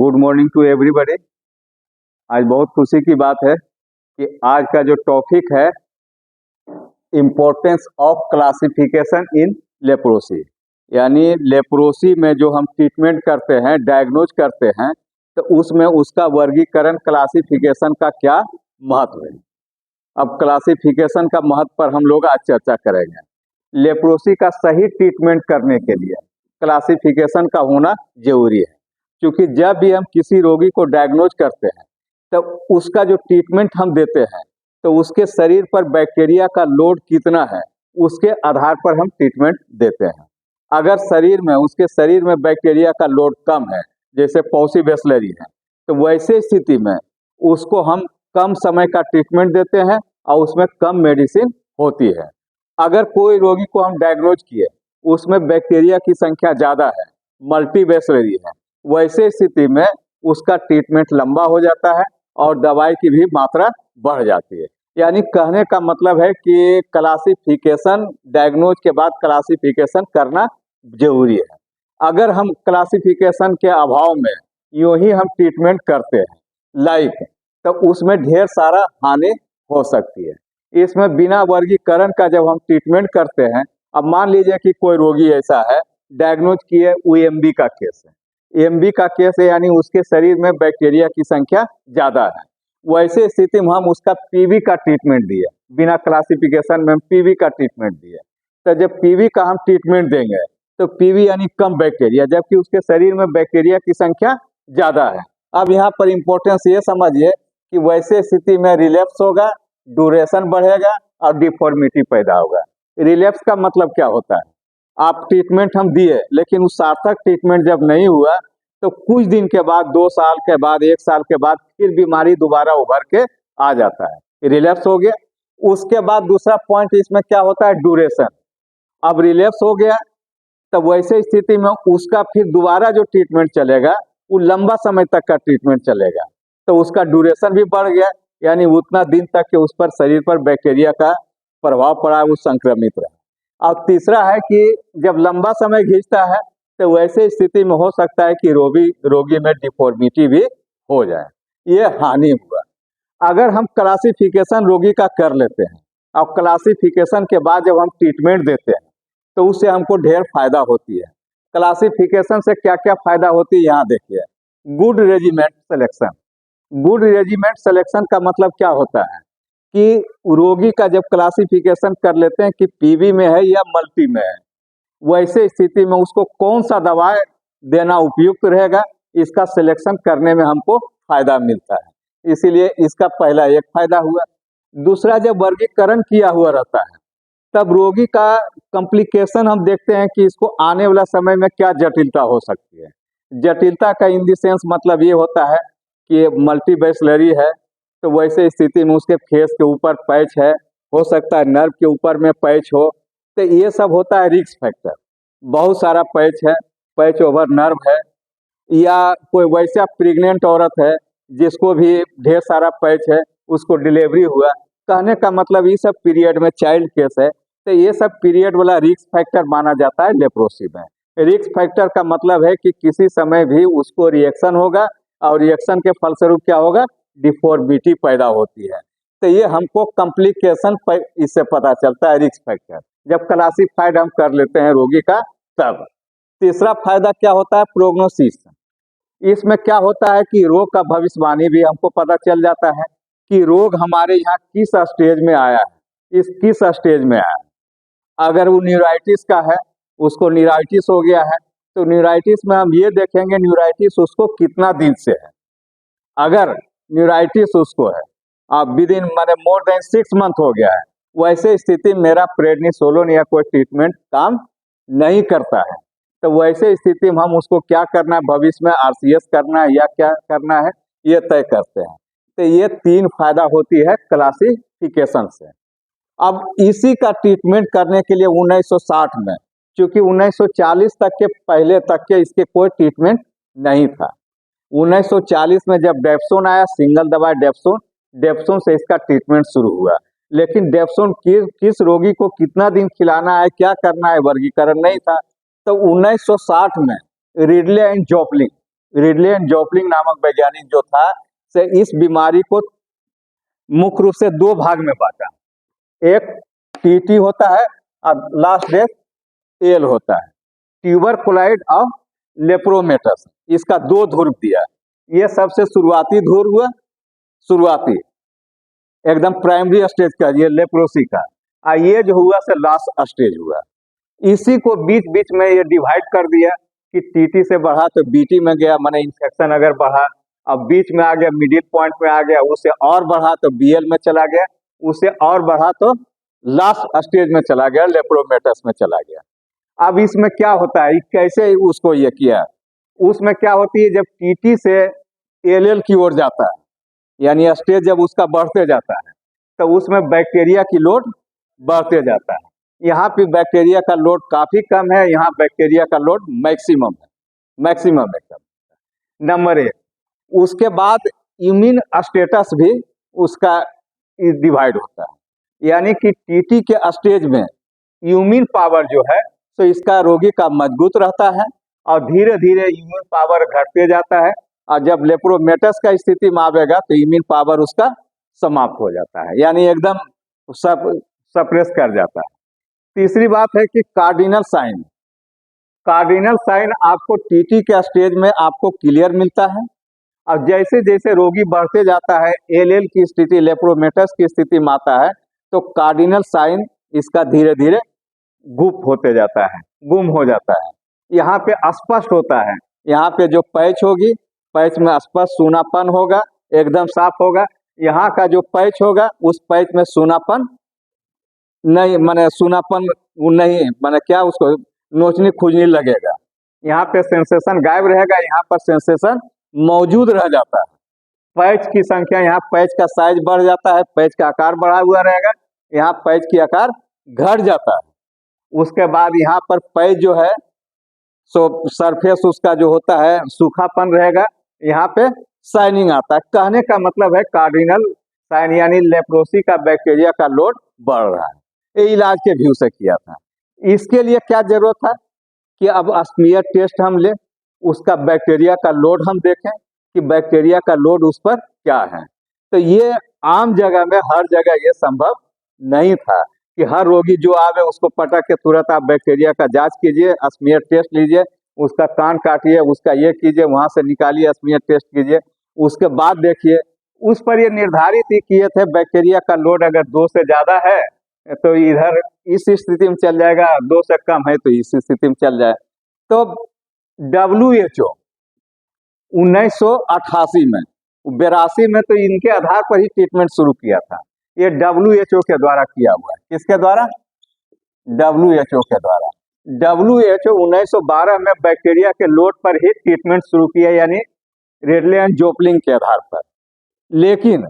Good morning to everybody. आज बहुत खुशी की बात है कि आज का जो टॉपिक है importance of classification in leprosy, यानी लेप्रोसी में जो हम ट्रीटमेंट करते हैं, डायग्नोज करते हैं, तो उसमें उसका वर्गीकरण क्लासिफिकेशन का क्या महत्व है। अब क्लासिफिकेशन का महत्व पर हम लोग आज चर्चा करेंगे। लेप्रोसी का सही ट्रीटमेंट करने के लिए क्लासिफिकेशन का होना जरूरी है, क्योंकि जब भी हम किसी रोगी को डायग्नोज करते हैं तो उसका जो ट्रीटमेंट हम देते हैं तो उसके शरीर पर बैक्टीरिया का लोड कितना है उसके आधार पर हम ट्रीटमेंट देते हैं। अगर उसके शरीर में बैक्टीरिया का लोड कम है, जैसे पॉसी बेसलरी है, तो वैसे स्थिति में उसको हम कम समय का ट्रीटमेंट देते हैं और उसमें कम मेडिसिन होती है। अगर कोई रोगी को हम डायग्नोज किए उसमें बैक्टीरिया की संख्या ज़्यादा है, मल्टी बेसलरी है, वैसे स्थिति में उसका ट्रीटमेंट लंबा हो जाता है और दवाई की भी मात्रा बढ़ जाती है। यानी कहने का मतलब है कि क्लासिफिकेशन, डायग्नोज के बाद क्लासिफिकेशन करना जरूरी है। अगर हम क्लासिफिकेशन के अभाव में यूं ही हम ट्रीटमेंट करते हैं तो उसमें ढेर सारा हानि हो सकती है। इसमें बिना वर्गीकरण का जब हम ट्रीटमेंट करते हैं, अब मान लीजिए कि कोई रोगी ऐसा है, डायग्नोज किए यूएमबी का केस है, एमबी का केस है, यानी उसके शरीर में बैक्टीरिया की संख्या ज़्यादा है। वैसे स्थिति में हम उसका पीवी का ट्रीटमेंट दिए, बिना क्लासिफिकेशन में हम पीवी का ट्रीटमेंट दिए, तो जब पीवी का हम ट्रीटमेंट देंगे तो पीवी यानी कम बैक्टीरिया, जबकि उसके शरीर में बैक्टीरिया की संख्या ज़्यादा है। अब यहाँ पर इम्पोर्टेंस ये समझिए कि वैसे स्थिति में रिलैप्स होगा, ड्यूरेशन बढ़ेगा और डिफॉर्मिटी पैदा होगा। रिलैप्स का मतलब क्या होता है? आप ट्रीटमेंट हम दिए लेकिन उस सार्थक ट्रीटमेंट जब नहीं हुआ तो कुछ दिन के बाद, 2 साल के बाद, 1 साल के बाद फिर बीमारी दोबारा उभर के आ जाता है, रिलैप्स हो गया। उसके बाद दूसरा पॉइंट इसमें क्या होता है? ड्यूरेशन। अब रिलैप्स हो गया तो वैसे स्थिति में उसका फिर दोबारा जो ट्रीटमेंट चलेगा वो लंबा समय तक का ट्रीटमेंट चलेगा, तो उसका ड्यूरेशन भी बढ़ गया, यानी उतना दिन तक के उस पर शरीर पर बैक्टीरिया का प्रभाव पड़ा, वो संक्रमित रहा। और तीसरा है कि जब लंबा समय खींचता है तो वैसे स्थिति में हो सकता है कि रोगी में डिफॉर्मिटी भी हो जाए, ये हानि हुआ। अगर हम क्लासिफिकेशन रोगी का कर लेते हैं और क्लासिफिकेशन के बाद जब हम ट्रीटमेंट देते हैं तो उससे हमको ढेर फायदा होती है। क्लासिफिकेशन से क्या क्या फायदा होती है यहाँ देखिए। Good regiment selection. Good regiment selection का मतलब क्या होता है कि रोगी का जब क्लासिफिकेशन कर लेते हैं कि पीवी में है या मल्टी में है, वैसे स्थिति में उसको कौन सा दवा देना उपयुक्त रहेगा, इसका सिलेक्शन करने में हमको फायदा मिलता है। इसीलिए इसका पहला एक फायदा हुआ। दूसरा, जब वर्गीकरण किया हुआ रहता है तब रोगी का कॉम्प्लिकेशन हम देखते हैं कि इसको आने वाला समय में क्या जटिलता हो सकती है। जटिलता का इन द सेंस मतलब ये होता है कि मल्टी बेसलरी है तो वैसे स्थिति में उसके फेस के ऊपर पैच है, हो सकता है नर्व के ऊपर में पैच हो, तो ये सब होता है रिस्क फैक्टर। बहुत सारा पैच है, पैच ओवर नर्व है, या कोई वैसा प्रेग्नेंट औरत है जिसको भी ढेर सारा पैच है, उसको डिलीवरी हुआ, कहने का मतलब ये सब पीरियड में चाइल्ड केस है, तो ये सब पीरियड वाला रिस्क फैक्टर माना जाता है लेप्रोसी में। रिस्क फैक्टर का मतलब है कि किसी समय भी उसको रिएक्शन होगा और रिएक्शन के फलस्वरूप क्या होगा? डिफॉर्मिटी पैदा होती है। तो ये हमको कॉम्प्लिकेशन इससे पता चलता है, रिस्क फैक्टर जब क्लासिफाइड हम कर लेते हैं रोगी का तब। तीसरा फायदा क्या होता है? प्रोग्नोसिस। इसमें क्या होता है कि रोग का भविष्यवाणी भी हमको पता चल जाता है कि रोग हमारे यहाँ किस स्टेज में आया है, किस स्टेज में आया है। अगर वो न्यूराइटिस का है, उसको न्यूराइटिस हो गया है, तो न्यूराइटिस में हम ये देखेंगे न्यूराइटिस उसको कितना दिन से है। अगर न्यूराइटिस उसको है अब विद इन माने मोर देन 6 मंथ हो गया है, वैसे स्थिति में मेरा प्रेडनिसोलोन या कोई ट्रीटमेंट काम नहीं करता है, तो वैसे स्थिति में हम उसको क्या करना है, भविष्य में आरसीएस करना है या क्या करना है, ये तय करते हैं। तो ये 3 फायदा होती है क्लासिफिकेशन से। अब इसी का ट्रीटमेंट करने के लिए 1960 में, क्योंकि 1940 तक के पहले तक के इसके कोई ट्रीटमेंट नहीं था। 1940 में जब डेप्सोन आया, सिंगल दवा डेप्सोन से इसका ट्रीटमेंट शुरू हुआ। लेकिन डेप्सोन किस रोगी को कितना दिन खिलाना है, क्या करना है, वर्गीकरण नहीं था। तो 1960 में रिडले एंड जोप्लिन, रिडले एंड जोप्लिंग नामक वैज्ञानिक जो था, से इस बीमारी को मुख्य रूप से दो भाग में बांटा। एक टीटी होता है और लास्ट डेथ एल होता है, ट्यूबरकुलाइड और लेप्रोमेटस। इसका दो ध्रुव दिया। ये सबसे शुरुआती ध्रुव हुआ, शुरुआती एकदम प्राइमरी स्टेज का, ये लेप्रोसी का। और ये जो हुआ से लास्ट स्टेज हुआ। इसी को बीच बीच में ये डिवाइड कर दिया कि टीटी से बढ़ा तो बीटी में गया, माने इन्फेक्शन अगर बढ़ा, अब बीच में आ गया, मिडिल पॉइंट में आ गया, उससे और बढ़ा तो बीएल में चला गया, उससे और बढ़ा तो लास्ट स्टेज में चला गया, लेप्रोमेटस में चला गया। अब इसमें क्या होता है, कैसे उसको ये किया, उसमें क्या होती है, जब टीटी से एलएल की ओर जाता है, यानी स्टेज जब उसका बढ़ते जाता है, तो उसमें बैक्टीरिया की लोड बढ़ते जाता है। यहाँ पे बैक्टीरिया का लोड काफी कम है, यहाँ बैक्टीरिया का लोड मैक्सिमम है, मैक्सिमम एकदम। नंबर एक, उसके बाद इम्यून स्टेटस भी उसका डिवाइड होता है, यानी कि टीटी के स्टेज में इम्यून पावर जो है, तो इसका रोगी का मजबूत रहता है और धीरे धीरे इम्यून पावर घटते जाता है, और जब लेप्रोमेटस का स्थिति में आवेगा तो इम्यून पावर उसका समाप्त हो जाता है, यानी एकदम सप्रेस कर जाता है। तीसरी बात है कि कार्डिनल साइन। कार्डिनल साइन आपको टीटी के स्टेज में आपको क्लियर मिलता है, और जैसे जैसे रोगी बढ़ते जाता है, एलएल की स्थिति, लेप्रोमेटस की स्थिति में आता है, तो कार्डिनल साइन इसका धीरे धीरे गुप्त होते जाता है, गुम हो जाता है। यहाँ पे स्पष्ट होता है, यहाँ पे जो पैच होगी, पैच में स्पष्ट सूनापन होगा, एकदम साफ होगा। यहाँ का जो पैच होगा, उस पैच में सूनापन नहीं, माने सूनापन नहीं, माने क्या, उसको नोचनी खुजनी लगेगा। यहाँ पे सेंसेशन गायब रहेगा, यहाँ पर सेंसेशन मौजूद रह जाता है। पैच की संख्या, यहाँ पैच का साइज बढ़ जाता है, पैच का आकार बढ़ा हुआ रहेगा, यहाँ पैच की आकार घट जाता है। उसके बाद यहाँ पर पैच जो है, सो सरफेस उसका जो होता है सूखापन रहेगा, यहाँ पे शाइनिंग आता है। कहने का मतलब है कार्डिनल साइन यानी लेप्रोसी का बैक्टीरिया का लोड बढ़ रहा है। ये इलाज के व्यू से किया था। इसके लिए क्या जरूरत था कि अब स्मीयर टेस्ट हम ले, उसका बैक्टीरिया का लोड हम देखें कि बैक्टीरिया का लोड उस पर क्या है। तो ये आम जगह में हर जगह ये संभव नहीं था कि हर रोगी जो आवे उसको पटक के तुरंत आप बैक्टीरिया का जांच कीजिए, स्मीयर टेस्ट लीजिए, उसका कान काटिए, उसका ये कीजिए, वहां से निकालिए, स्मीयर टेस्ट कीजिए, उसके बाद देखिए। उस पर ये निर्धारित ही किए थे बैक्टीरिया का लोड अगर 2 से ज्यादा है तो इधर इस स्थिति में चल जाएगा, 2 से कम है तो इस स्थिति में चल जाए। तो WHO 1988 में, 82 में तो इनके आधार पर ही ट्रीटमेंट शुरू किया था। ये WHO के द्वारा किया हुआ है। किसके द्वारा? WHO के द्वारा। WHO 1912 में बैक्टीरिया के लोड पर ही ट्रीटमेंट शुरू किया, यानी रिडले एंड जोप्लिंग के आधार पर। लेकिन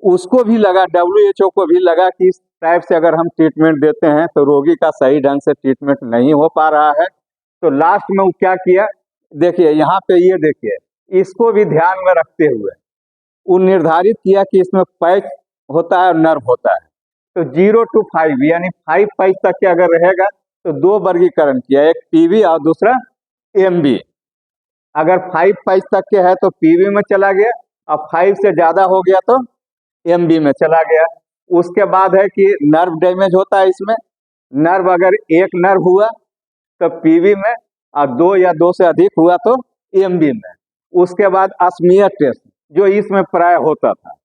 उसको भी लगा, WHO को भी लगा कि इस टाइप से अगर हम ट्रीटमेंट देते हैं तो रोगी का सही ढंग से ट्रीटमेंट नहीं हो पा रहा है। तो लास्ट में वो क्या किया, देखिए यहाँ पे, ये देखिए, इसको भी ध्यान में रखते हुए वो निर्धारित किया कि इसमें पैच होता है और नर्व होता है। तो 0 to 5 यानी 5 पैच तक के अगर रहेगा तो 2 वर्गीकरण किया, एक पीवी और दूसरा एमबी। अगर 5 पैच तक के है तो पीवी में चला गया, और 5 से ज्यादा हो गया तो एमबी में चला गया। उसके बाद है कि नर्व डैमेज होता है इसमें। नर्व अगर एक नर्व हुआ तो पीवी में, और 2 या 2 से अधिक हुआ तो एमबी में। उसके बाद स्मीयर टेस्ट जो इसमें प्राय होता था,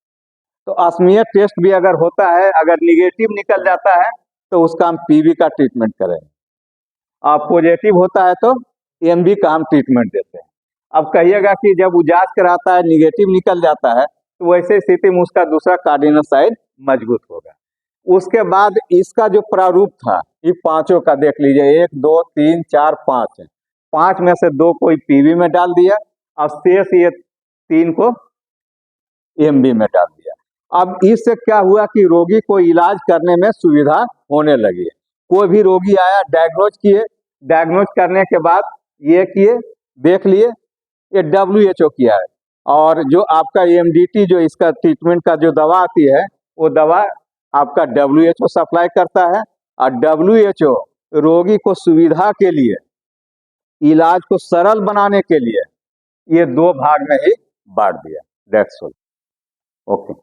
तो स्मीयर टेस्ट भी अगर होता है, अगर निगेटिव निकल जाता है तो उसका हम पीवी का ट्रीटमेंट करेंगे, और पॉजिटिव होता है तो एमबी का हम ट्रीटमेंट देते हैं। अब कहिएगा कि जब वो जांच कराता है निगेटिव निकल जाता है, तो वैसे स्थिति में उसका दूसरा कार्डिनल साइन मजबूत होगा। उसके बाद इसका जो प्रारूप था, ये पांचों का देख लीजिए, 1 2 3 4 5 है। 5 में से 2 कोई पीवी में डाल दिया, और शेष ये 3 को एमबी में डाल दिया। अब इससे क्या हुआ कि रोगी को इलाज करने में सुविधा होने लगी। कोई भी रोगी आया, डायग्नोज किए, डायग्नोज करने के बाद ये किए, देख लिए, ये WHO किया है। और जो आपका EMDT जो इसका ट्रीटमेंट का जो दवा आती है, वो दवा आपका WHO सप्लाई करता है। और WHO रोगी को सुविधा के लिए, इलाज को सरल बनाने के लिए ये 2 भाग में ही बांट दिया। That's all. ओके।